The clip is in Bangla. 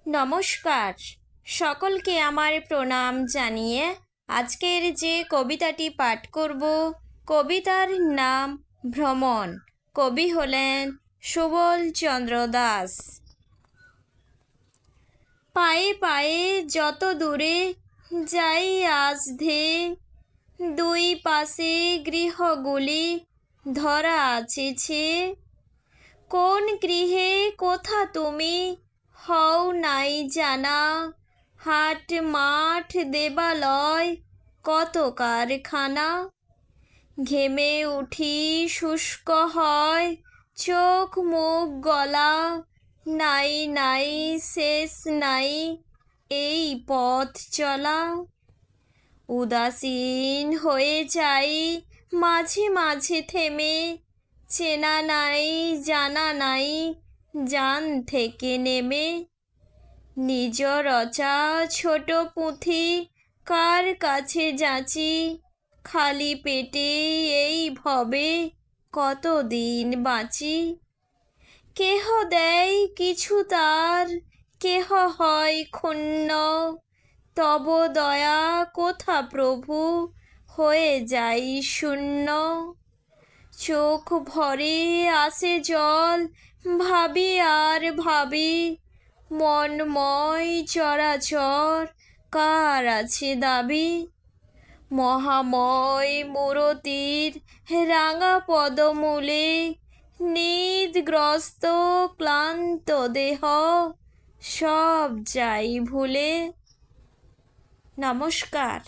নমস্কার, সকলকে আমার প্রণাম জানিয়ে আজকের যে কবিতাটি পাঠ করব, কবিতার নাম ভ্রমণ। কবি হলেন সুবল চন্দ্র দাস। পায়ে পায়ে যত দূরে যাই আজ ধে, দুই পাশে গৃহগুলি ধরা আছে। কোন গৃহে কোথা তুমি হও নাই জানা, হাট মাঠ দেবালয় কত কারখানা। ঘেমে উঠি শুষ্ক হয় চোখ মুখ গলা, নাই নাই শেষ নাই এই পথ চলা। উদাসীন হয়ে যাই মাঝে মাঝে থেমে, চেনা নাই জানা নাই জান থেকে নেমে। নিজ রচা ছোট পুঁথি কার কাছে যাচি, খালি পেটে এই ভবে কতদিন বাঁচি। কেহ দেয় কিছু তার, কেহ হয় ক্ষুণ্ণ, তব দয়া কোথা প্রভু হয়ে যাই শূন্য। চোখ ভরে আসে জল ভাবি আর ভাবি, মনময় চরাচর কার আছে দাবি। মহাময় মূরতির রাঙা পদমূলে, নিদ্রস্ত ক্লান্ত দেহ সব যাই ভুলে। নমস্কার।